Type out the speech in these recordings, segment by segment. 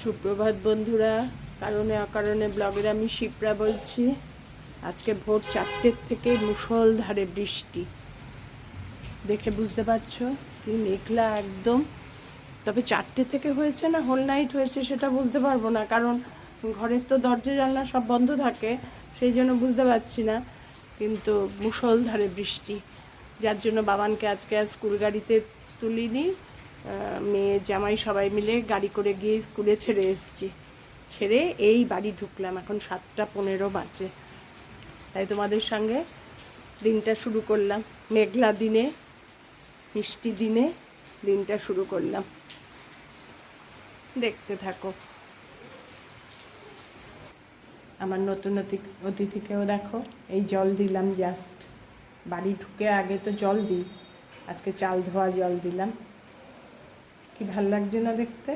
সুপ্রভাত বন্ধুরা, কারণে অকারণে ব্লগের আমি শিপ্রা বলছি। আজকে ভোর 4টের থেকে মুষলধারে বৃষ্টি, দেখে বুঝতে পারছো কি মেঘলা একদম। তবে 4টে থেকে হয়েছে না হোল নাইট হয়েছে সেটা বলতে পারবো না, কারণ ঘরের তো দরজা জানলা সব বন্ধ থাকে, সেই জন্য বুঝতে পারছি না। কিন্তু মুষলধারে বৃষ্টি, যার জন্য বাবানকে আজকে আর স্কুল গাড়িতে তুলিনি, মেয়ে জামাই সবাই মিলে গাড়ি করে গিয়ে স্কুলে ছেড়ে এসেছি। ছেড়ে এই বাড়ি ঢুকলাম, এখন 7টা 15 বাজে। তাই তোমাদের সঙ্গে দিনটা শুরু করলাম, মেঘলা দিনে, মিষ্টি দিনে দিনটা শুরু করলাম। দেখতে থাকো। আমার নতুন অতিথিকেও দেখো, এই জল দিলাম জাস্ট, বাড়ি ঢুকে আগে তো জল দিই, আজকে চাল ধোয়া জল দিলাম। কি ভাল লাগছে না দেখতে,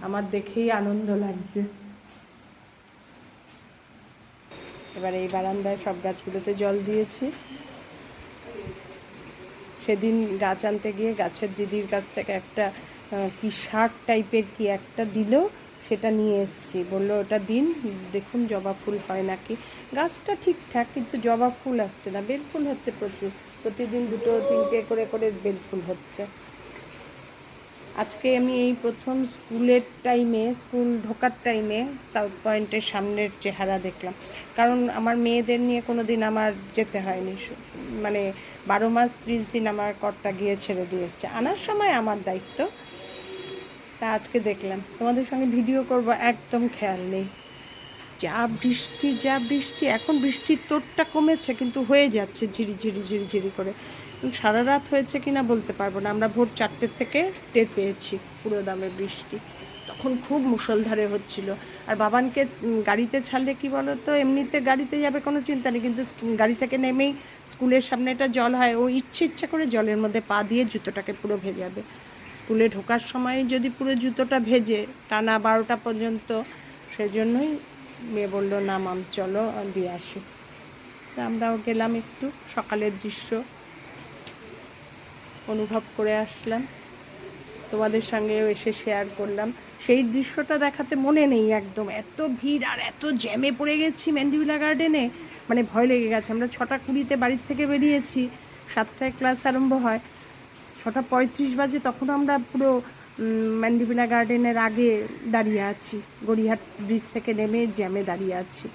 আমার দেখেই আনন্দ লাগছে। এবার এই বারান্দায় সব গাছগুলোতে জল দিয়েছি। সেদিন গাছ আনতে গিয়ে গাছের দিদির কাছ থেকে একটা কি শার্ট টাইপের কি একটা দিল, সেটা নিয়ে এসেছি। বললো ওটা দিন, দেখুন জবা ফুল হয় নাকি। গাছটা ঠিকঠাক, কিন্তু জবা ফুল আসছে না, বেল ফুল হচ্ছে প্রচুর, প্রতিদিন 2-3টে করে বেল ফুল হচ্ছে। আজকে আমি এই প্রথম স্কুল ঢোকার টাইমে সাউথ পয়েন্টের সামনের চেহারা দেখলাম, কারণ আমার মেয়েদের নিয়ে কোনো দিন আমার যেতে হয়নি, মানে 12 মাস 30 দিন আমার কর্তা গিয়ে ছেড়ে দিয়েছে, আনার সময় আমার দায়িত্ব। তা আজকে দেখলাম, তোমাদের সঙ্গে ভিডিও করব একদম খেয়াল নেই। যা বৃষ্টি, এখন বৃষ্টির তোড়টা কমেছে, কিন্তু হয়ে যাচ্ছে ঝিরি করে। সারা রাত হয়েছে কিনা বলতে পারবো না। আমরা ভোর 4টে থেকে টের পেয়েছি পুরো দামে বৃষ্টি, তখন খুব মুষলধারে হচ্ছিল। আর বাবানকে গাড়িতে ছাড়লে কি বলো তো, এমনিতে গাড়িতে যাবে কোনো চিন্তা নেই, কিন্তু গাড়ি থেকে নেমেই স্কুলের সামনেটা জল হয়, ও ইচ্ছা করে জলের মধ্যে পা দিয়ে জুতোটাকে পুরো ভেজাবে। স্কুলে ঢোকার সময় যদি পুরো জুতোটা ভেজে টানা 12টা পর্যন্ত, সেজন্যই মেয়ে বললো না মাম চলো দিয়ে আসি। আমরাও গেলাম, একটু সকালের দৃশ্য অনুভব করে আসলাম, তোমাদের সঙ্গেও এসে শেয়ার করলাম। সেই দৃশ্যটা দেখাতে মনে নেই একদম, এত ভিড় আর এত জ্যামে পড়ে গেছি ম্যান্ডিভিলা গার্ডেনে, মানে ভয় লেগে গেছে। আমরা 6টা 20 বাড়ির থেকে বেরিয়েছি, 7টায় ক্লাস আরম্ভ হয়, 6টা 35 বাজে, তখন আমরা পুরো ম্যান্ডিভিলা গার্ডেনের আগে দাঁড়িয়ে আছি, গড়িয়াহাট ব্রিজ থেকে নেমে জ্যামে দাঁড়িয়ে আছি।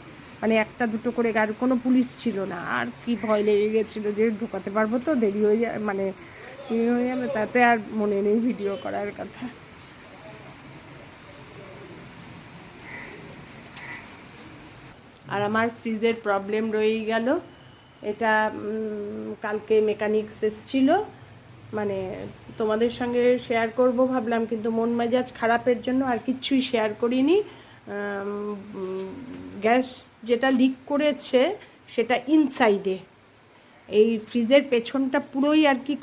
মানে 1-2 করে গাড়ি, কোনো পুলিশ ছিল না। আর কি ভয় লেগে গেছিলো যে ঢোকাতে পারবো তো, দেরি হয়ে যায়, মানে ইয়ে হয়ে যাবে, তাতে আর মনে নেই ভিডিও করার কথা। আর আমার ফ্রিজের প্রবলেম রয়েই গেল, এটা কালকে মেকানিক্স এসেছিল, মানে তোমাদের সঙ্গে শেয়ার করব ভাবলাম, কিন্তু মন মেজাজ খারাপের জন্য আর কিচ্ছুই শেয়ার করিনি। গ্যাস যেটা লিক করেছে সেটা ইনসাইডে, এই ফ্রিজের পেছনটা পুরোই আর কি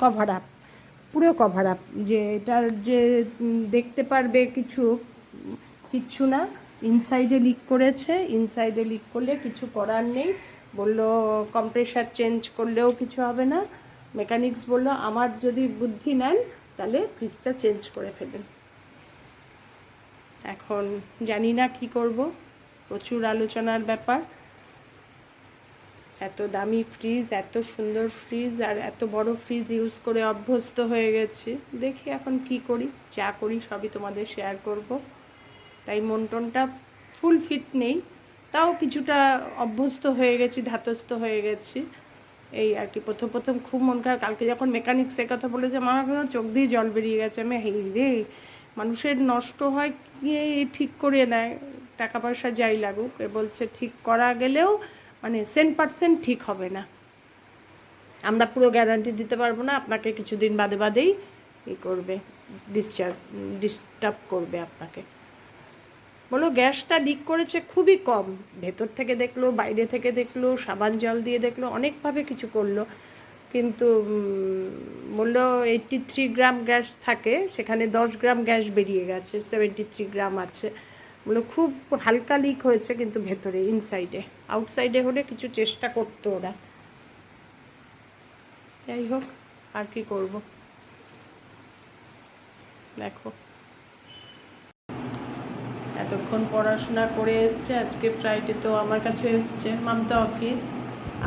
পুরো কভার আপ, যে এটার যে দেখতে পারবে কিচ্ছু না, ইনসাইডে লিক করেছে। ইনসাইডে লিক করলে কিছু করার নেই, বললো কম্প্রেসার চেঞ্জ করলেও কিছু হবে না। মেকানিক্স বললো আমার যদি বুদ্ধি নেন তাহলে ফ্রিজটা চেঞ্জ করে ফেলেন। এখন জানি না কি করব, প্রচুর আলোচনার ব্যাপার। এত দামি ফ্রিজ, এত সুন্দর ফ্রিজ, আর এত বড় ফ্রিজ ইউজ করে অভ্যস্ত হয়ে গেছি। দেখি এখন কি করি, যা করি সবই তোমাদের শেয়ার করব। তাই মন টনটা ফুল ফিট নেই, তাও কিছুটা অভ্যস্ত হয়ে গেছি, ধাতস্থ হয়ে গেছি, এই আর কি। প্রথম খুব মন খারাপ, কালকে যখন মেকানিক্স এ কথা বলেছে আমার চোখ দিয়ে জল বেরিয়ে গেছে। আমি হেই রে, মানুষের নষ্ট হয় কি ঠিক করে নেয়, টাকা পয়সা যাই লাগুক, এ বলছে ঠিক করা গেলেও মানে 100% ঠিক হবে না, আমরা পুরো গ্যারান্টি দিতে পারবো না, আপনাকে কিছুদিন বাদেই করবে, ডিস্টার্ব করবে আপনাকে। বলো গ্যাসটা লিক করেছে খুবই কম, ভেতর থেকে দেখলো, বাইরে থেকে দেখলো, সাবান জল দিয়ে দেখলো, অনেকভাবে কিছু করলো, কিন্তু বললো 83 গ্রাম গ্যাস থাকে, সেখানে 10 গ্রাম গ্যাস বেরিয়ে গেছে, 73 গ্রাম আছে। বললো খুব হালকা লিক হয়েছে, কিন্তু ভেতরে ইনসাইডে, আউটসাইডে হলে কিছু চেষ্টা করতো ওরা। যাই হোক, আর কি করব, দেখো এতক্ষণ পড়াশোনা করে এসছে। আজকে ফ্রাইডে তো আমার কাছে এসছে, মামতা অফিস,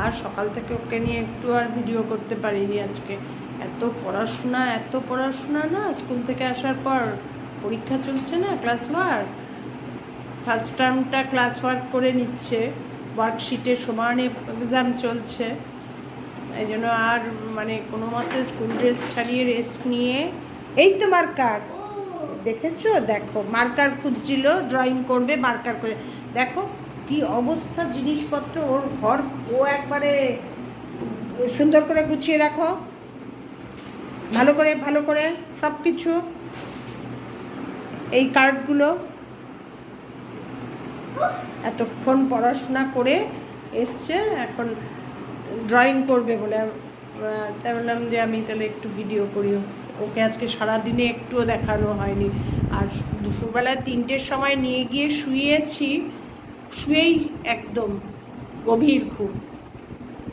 আর সকাল থেকে ওকে নিয়ে একটু আর ভিডিও করতে পারিনি আজকে। এত পড়াশোনা না, স্কুল থেকে আসার পর পরীক্ষা চলছে না, ক্লাস ওয়ার্ক, ফার্স্ট টার্মটা ক্লাস ওয়ার্ক করে নিচ্ছে, ওয়ার্কশিটে সমানে এক্সাম চলছে। এই জন্য আর মানে কোনো মতে স্কুল ড্রেস ছাড়িয়ে রেস্ট নিয়ে, এই তো মার্কার দেখেছো, দেখো মার্কার খুঁজছিল, ড্রয়িং করবে মার্কার করে, দেখো কি অবস্থা জিনিসপত্র ওর ঘর। ও একবারে সুন্দর করে গুছিয়ে রাখো, ভালো করে সব কিছু। এই কার্ডগুলো এতক্ষণ পড়াশোনা করে এসছে, এখন ড্রয়িং করবে বলে, তাই বললাম যে আমি তাহলে একটু ভিডিও করি। ওকে আজকে সারাদিনে একটুও দেখানো হয়নি। আর দুপুরবেলায় 3টের সময় নিয়ে গিয়ে শুয়েই একদম গভীর ঘুম।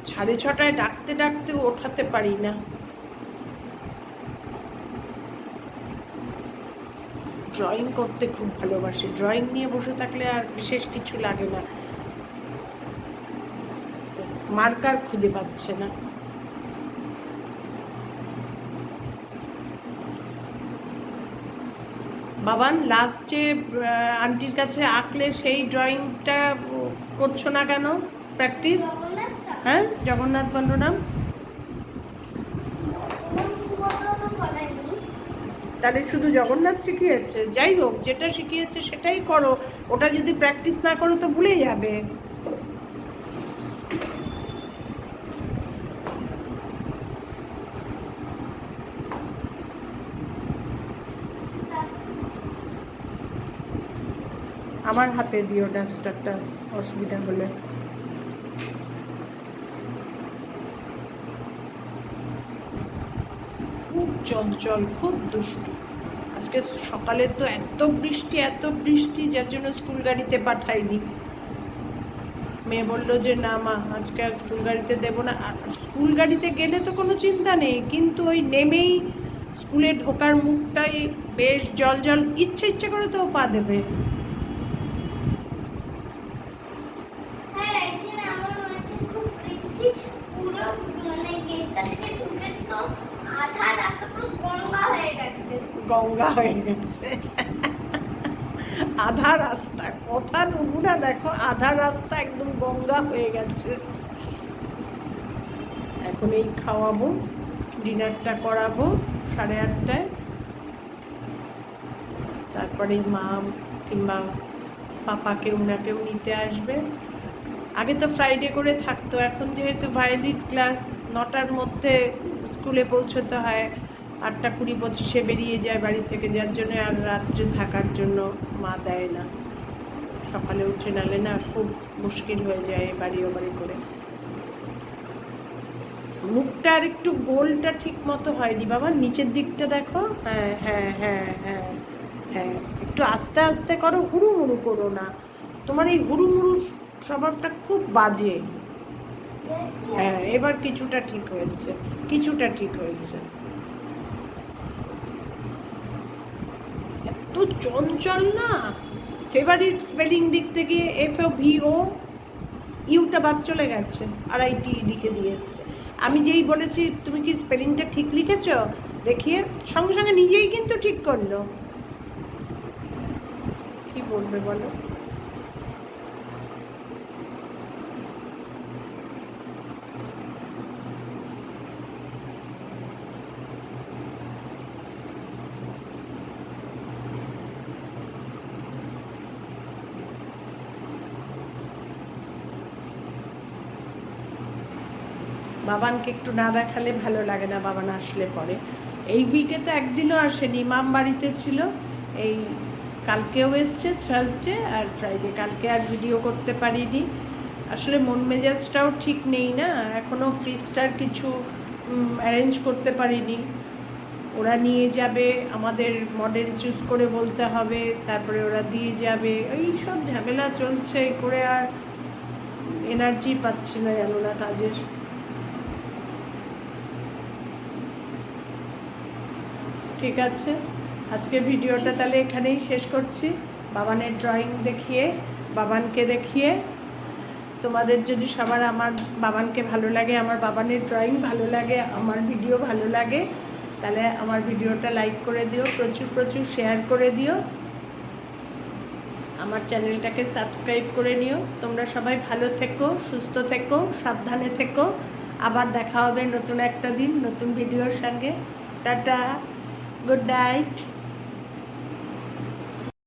6:30টায় ডাকতে ওঠাতে পারি না। ড্রয়িং করতে খুব ভালোবাসে, ড্রয়িং নিয়ে বসে থাকলে আর বিশেষ কিছু লাগে না। মার্কার খুঁজে পাচ্ছে না। বাবান লাস্টে আন্টির কাছে আঁকলে সেই ড্রয়িংটা করছো না কেন প্র্যাকটিস? হ্যাঁ, জগন্নাথ বলরাম। তাহলে শুধু জগন্নাথ শিখিয়েছে? যাই হোক, যেটা শিখিয়েছে সেটাই করো। ওটা যদি প্র্যাকটিস না করো তো ভুলে যাবে। আমার হাতে দিও ডাস্টারটা, অসুবিধা হলে। খুব চঞ্চল, খুব দুষ্টু। আজকে সকালে তো এত বৃষ্টি, যার জন্য স্কুল গাড়িতে পাঠাইনি। মেয়ে বললো যে না মা, আজকে আর স্কুল গাড়িতে দেবো না। স্কুল গাড়িতে গেলে তো কোনো চিন্তা নেই, কিন্তু ওই নেমেই স্কুলে ঢোকার মুখটাই বেশ জল, ইচ্ছে করে তো পা দেবে। গঙ্গা হয়ে গেছে আধা রাস্তা, কথা নমুনা দেখো, আধা রাস্তা একদম গঙ্গা হয়ে গেছে। এখন এই খাওয়াবো, ডিনারটা করাবো 8:30টায়, তারপরে মা কিংবা পাপাকে ওনাকেও নিতে আসবে। আগে তো ফ্রাইডে করে থাকতো, এখন যেহেতু ভায়োলিন ক্লাস 9টার মধ্যে স্কুলে পৌঁছতে হয়, 8:20-25 বেরিয়ে যায় বাড়ি থেকে, যার জন্য আর রাত্রে থাকার জন্য মা দেয় না। সকালে উঠে নালে না খুব মুশকিল হয়ে যায় বাড়ি করে। মুখটা আর একটু গোলটা ঠিক মতো হয়নি বাবা, নিচের দিকটা দেখো। হ্যাঁ, একটু আস্তে করো, হুড়ুমুড়ু করো না। তোমার এই হুড়ুমুড়ু স্বভাবটা খুব বাজে। হ্যাঁ, এবার কিছুটা ঠিক হয়েছে। এত চঞ্চল না। ফেভারিট স্পেলিং লিখতে গিয়ে FOVO ইউটা বাদ চলে গেছে, আর ITE লিখে দিয়ে এসছে। আমি যেই বলেছি তুমি কি স্পেলিংটা ঠিক লিখেছ, দেখিয়ে সঙ্গে নিজেই কিন্তু ঠিক করলো। কি বলবে বলো? বাবানকে একটু না দেখালে ভালো লাগে না, বাবান আসলে পরে। এই উইকে তো একদিনও আসেনি, মাম বাড়িতে ছিল। এই কালকেও এসছে, থার্সডে আর ফ্রাইডে। কালকে আর ভিডিও করতে পারিনি, আসলে মন মেজাজটাও ঠিক নেই না, এখনও ফ্রিজটার কিছু অ্যারেঞ্জ করতে পারিনি। ওরা নিয়ে যাবে, আমাদের মডেল চুজ করে বলতে হবে, তারপরে ওরা দিয়ে যাবে, এই সব ঝামেলা চলছে করে, আর এনার্জি পাচ্ছি না জানো না কাজের। ঠিক আছে, আজকে ভিডিওটা তাহলে এখানেই শেষ করছি। বাবানের ড্রয়িং দেখিয়ে, বাবানকে দেখিয়ে। তোমাদের যদি সবার আমার বাবানকে ভালো লাগে, আমার বাবানের ড্রয়িং ভালো লাগে, আমার ভিডিও ভালো লাগে, তাহলে আমার ভিডিওটা লাইক করে দিও, প্রচুর প্রচুর শেয়ার করে দিও, আমার চ্যানেলটাকে সাবস্ক্রাইব করে নিও। তোমরা সবাই ভালো থেকো, সুস্থ থেকো, সাবধানে থেকো। আবার দেখা হবে নতুন একটা দিন নতুন ভিডিওর সঙ্গে। Tata, good night.